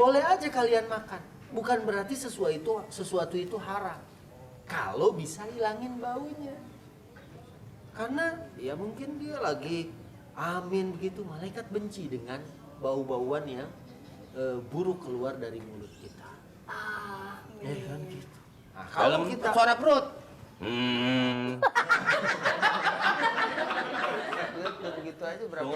boleh aja kalian makan. Bukan berarti sesuatu itu haram. Kalau bisa hilangin baunya. Karena ya mungkin dia lagi amin begitu, malaikat benci dengan bau-bauan yang buruk keluar dari mulut kita. Ya kan gitu. Nah, kalau kita suara perut. begitu aja berapa?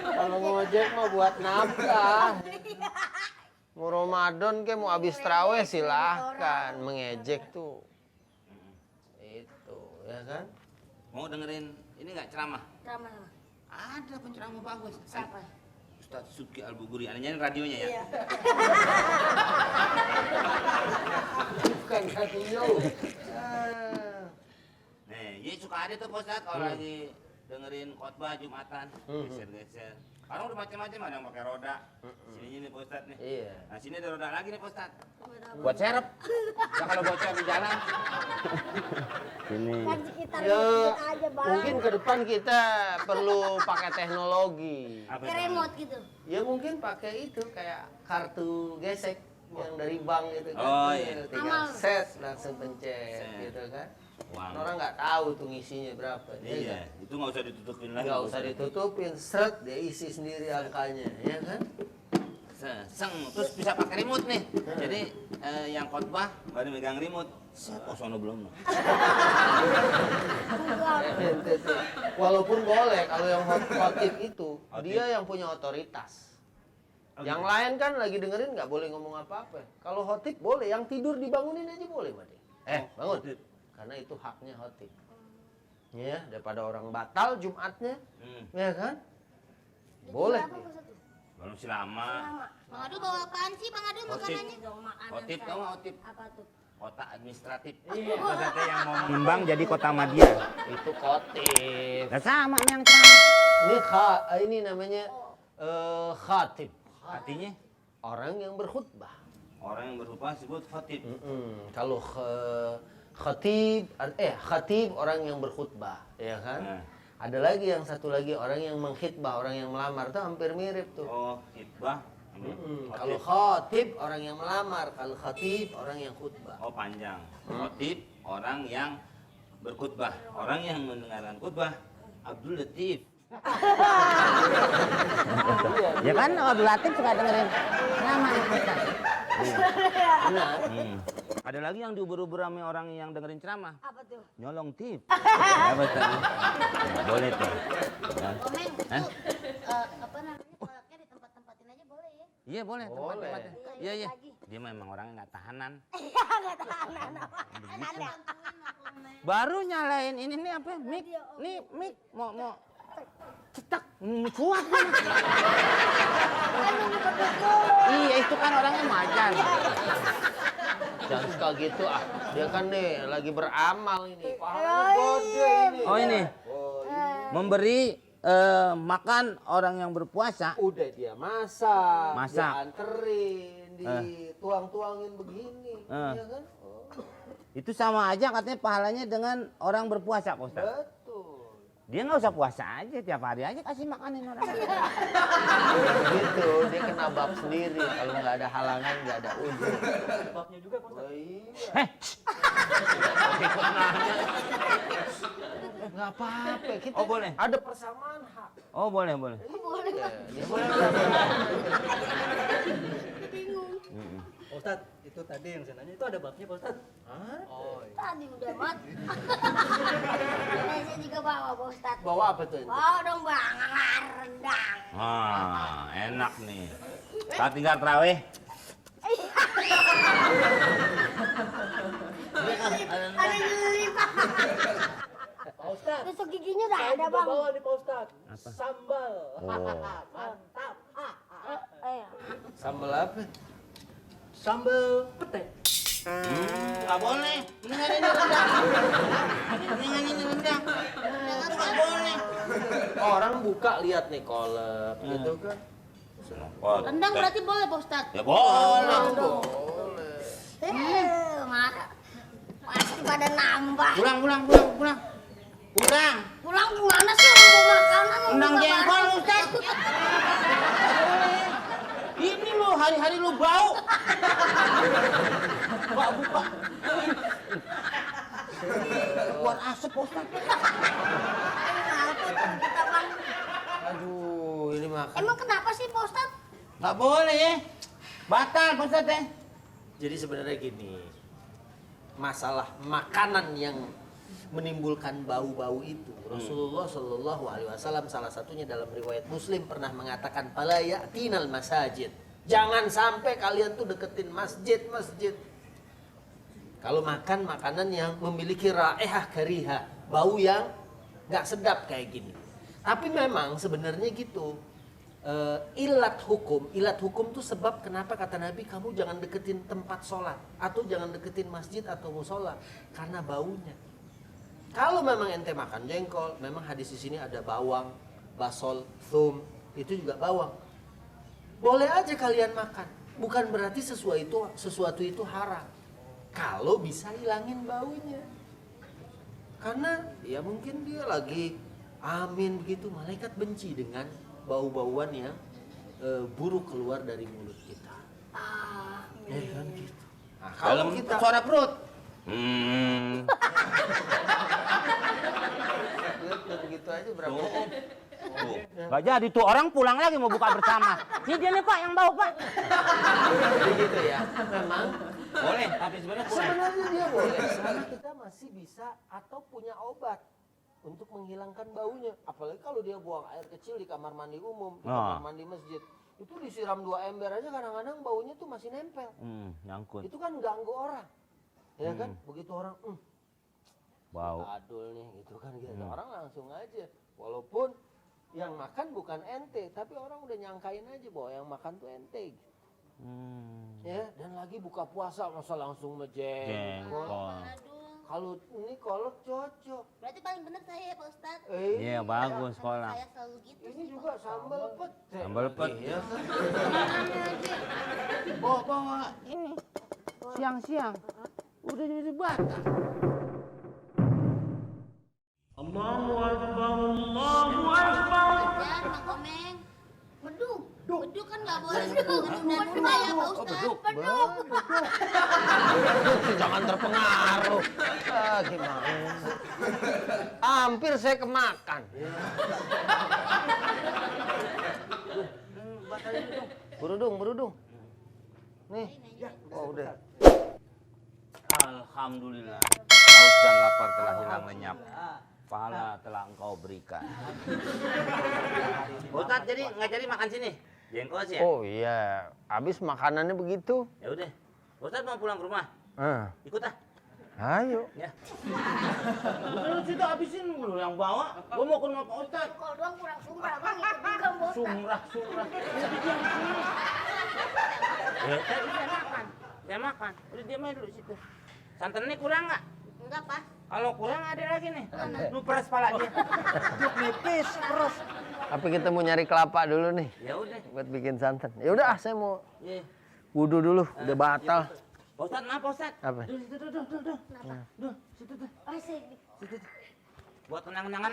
Kalau ngojek mah buat nafkah. Mau Ramadan ke mau habis tarawih silahkan, mengejek tuh. Itu, ya kan? Mau dengerin ini nggak ceramah? Ceramah. Ada penceramah bagus. Siapa? Ustaz Subki Al-Buguri, anehnya radionya ya? Iya. Bukan radio. Nih, ya suka ada tuh Pak Ustaz kalau lagi dengerin khotbah Jumatan, geser-geser. Orang udah macam-macam, ada yang pakai roda. Sini nih Pak Ustaz nih. Iya. Nah, sini ada roda lagi nih Pak Ustaz. Buat serep. Nah, kalau bocor di jalan. Sini. Kan kita Ya, remote aja, Bang. mungkin ke depan kita perlu pakai teknologi. Apa Pakai itu? remote gitu. Ya mungkin pakai itu kayak kartu gesek yang dari bank gitu kan. Oh, iya. Tinggal Amal. set langsung pencet Set. gitu kan. Uang. Orang nggak tahu tuh ngisinya berapa. Iya, itu nggak usah ditutupin lagi. Nggak usah ditutupin, seret dia isi sendiri angkanya, ya kan? Seng, terus bisa pakai remote nih. Jadi yang khotbah baru megang remote. Oh, sono belum. Walaupun boleh kalau yang khotib itu Khotib. dia yang punya otoritas. Yang lain kan lagi dengerin nggak boleh ngomong apa-apa. Kalau khotib boleh, yang tidur dibangunin aja boleh, Made. Bangun. khotib. Karena itu haknya khotib. Ya, daripada orang batal Jumatnya, ya kan? Boleh. Apa Pak Ustaz? Belum sih lama. Bang Adu bawa apaan sih Bang Adu makanannya? Dong, makanan Khotib saya. tau nggak khotib? Apa tuh? Kota administratif. Iya. Maksudnya yang mau mengembang jadi kota Madia. Itu khotib. Nah sama yang ceramah. Ini namanya khatib. Artinya Orang yang berkhutbah. orang yang berkhutbah disebut khotib. Kalau khatib orang yang berkhutbah, ya kan? Nah. Ada lagi yang satu lagi orang yang mengkhitbah, orang yang melamar tuh hampir mirip tuh. Oh, khitbah. Kalau khatib orang yang melamar, kalau khatib orang yang khutbah. Oh, panjang. Khotib orang yang berkhutbah. Orang yang mendengarkan khutbah Abdul Latif. Ya kan Abdul Latif suka dengerin nama Ustaz. Benar. Ada lagi yang diubur-ubur sama orang yang dengerin ceramah. Apa tuh? Nyolong tip. Ya betul. Boleh tuh. Komeng, Hah? apa namanya kolaknya di tempat-tempatin aja boleh ya? Iya boleh Boleh. tempat-tempatnya. Iya iya. Lagi. Dia memang orangnya nggak tahanan. Iya, nggak tahanan apa. Nanda. Baru nyalain ini nih apa? Mic. Nih mic mau cetak kuat kan. Iya itu kan orangnya macan. Jangan suka gitu ah. Dia kan nih lagi beramal ini. Pahalanya Oh, gede iya. ini. Oh ini Oh, ini. memberi makan orang yang berpuasa. Udah dia masak, Masak. dia anterin, dituang-tuangin begini, ya kan? Oh, Itu sama aja katanya pahalanya dengan orang berpuasa, Pak Ustaz. betul. Dia nggak usah puasa aja, tiap hari aja kasih makanin orang. Gitu, dia kena bab sendiri. Kalau nggak ada halangan, nggak ada uzur. Babnya juga Pak Ustaz. Oh, iya. Heh, ikut nanya. Nggak apa-apa. Kita Oh, boleh. ada persamaan hak. Oh boleh boleh. Iya, dia boleh. Pak Ustaz, itu tadi yang saya nanya itu ada babnya Pak Ustaz. Hah? Oh, iya. Tadi udah mat. Saya juga bawa Pak Ustaz. Bawa apa tuh? Bawa dong Bang, rendang. Enak nih. Saat tinggal terawih. Ada jeli Pak. Pak Ustaz, Tusuk giginya udah saya ada juga Bang. bawa nih Pak Ustaz. Apa? Sambal. Oh. Mantap. Sambal apa? Sambal pete. Nggak boleh. Mendingan ini rendang. Mendingan ini rendang. Itu nggak boleh. Orang buka lihat nih kolak gitu kan. Rendang berarti boleh Pak Ustaz? Ya boleh. Boleh. Marah. Pasti pada nambah. Pulang. Pulang kemana sih? Mau makanan mau Undang buka jengkol barang. Ustaz. Ini lo hari-hari lo bau. Buka. Keluar asap Ustaz. Kenapa tuh kita bang? Aduh, ini makan. Emang kenapa sih Pak Ustad? Nggak boleh ya. Batal Ustaz ya. Jadi sebenarnya gini, masalah makanan yang menimbulkan bau-bau itu, Rasulullah Shallallahu Alaihi Wasallam salah satunya dalam riwayat Muslim pernah mengatakan, "Fala ya'tinal masajid." Jangan sampai kalian tuh deketin masjid. Kalau makan makanan yang memiliki raihah kariha, bau yang nggak sedap kayak gini. Tapi memang sebenarnya gitu. Ilat hukum tuh sebab kenapa kata Nabi kamu jangan deketin tempat sholat atau jangan deketin masjid atau musola karena baunya. Kalau memang ente makan jengkol, memang hadis di sini ada bawang, basol, thum, itu juga bawang. Boleh aja kalian makan, bukan berarti sesuatu itu haram. Kalau bisa hilangin baunya. Karena ya mungkin dia lagi amin begitu, malaikat benci dengan bau-bauan yang buruk keluar dari mulut kita. Ya kan gitu. Nah, kalau Dalam kita suara perut. begitu aja berapa? Tuh. Gak jadi tuh orang pulang lagi mau buka bersama. Ini dia nih Pak yang bau Pak. Begitu ya. Memang Boleh, tapi sebenarnya kurang. sebenarnya dia boleh. Karena kita masih bisa atau punya obat untuk menghilangkan baunya. Apalagi kalau dia buang air kecil di kamar mandi umum, di kamar mandi masjid. Itu disiram 2 ember aja kadang-kadang baunya tuh masih nempel. Nyangkut. Itu kan ganggu orang. Ya kan? Begitu orang, Bau. adul nih gitu kan. Gitu. Orang langsung aja. Walaupun yang makan bukan ente, tapi orang udah nyangkain aja bahwa yang makan tuh ente. Gitu. Ya, dan lagi buka puasa masa langsung Jengkol. Aduh. Kalau ini kolak cocok. Berarti paling bener saya ya Pak Ustad. Iya bagus sekolah. Saya selalu gitu Ini sih, juga Pak. sambal pete. Sambal pete. Iya kan? Bawa ini siang-siang udah jadi batal. Ajar, Bang Komeng. Beduk. Beduk kan nggak boleh nunda-nunda ya Pak Ustad. Beduk. Jangan terpengaruh. Gimana? Hampir saya kemakan. Berudung. Nih. Oh udah. Alhamdulillah. Haus dan lapar telah hilang lenyap. Pahala telah engkau berikan. Ustaz jadi nggak jadi makan sini? Jengkol sih ya? Oh iya, habis makanannya begitu. Ya udah. Ustaz mau pulang ke rumah? Ikut ah. Ayo. Ya. Udah lu situ habisin lu yang bawa. Gua mau ke rumah Pak Ustaz. Kalau doang kurang sumber bang ikut juga Pak Ustad. Sumrah. Udah diam di sini. Saya makan. Udah diam aja dulu situ. Santannya kurang nggak? Enggak Pak. Kalau kurang ada lagi nih. Lu peres palanya. Nipis terus. Tapi kita mau nyari kelapa dulu nih Ya udah. buat bikin santan. Ya udah, saya mau Iya. wudu dulu, udah batal. Pak Ustaz, maaf Pak Ustaz. Apa? Duh, situ, duh. Duh, situ, duh. Asik. Buat kenang-kenangan.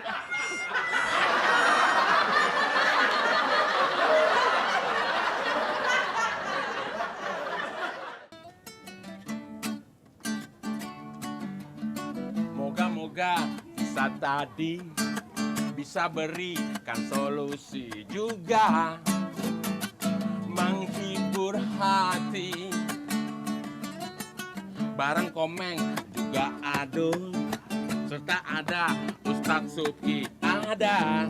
Moga-moga kisah tadi bisa berikan solusi juga menghibur hati. Bareng Komeng juga Adul serta ada Ustadz Suki ada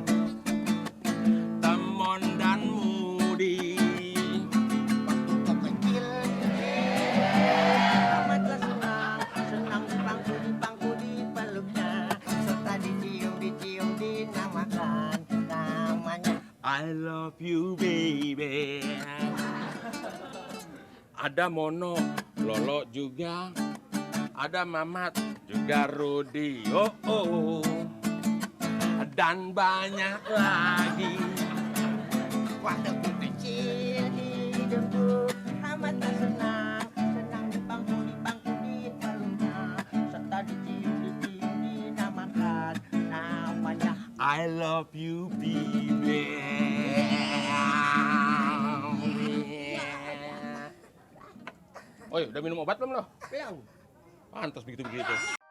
Temon dan Mudi. Senang di bangku dipeluknya serta dicium dinamakan namanya. I love you baby. Ada Mono, Lolo juga, ada Mamat juga Rudi, dan banyak lagi. Waktu ku kecil hidupku amat tak senang di bangku dipeluknya serta I love you, baby. Oh, udah minum obat belum lo? Belum. Pantas begitu-begitu.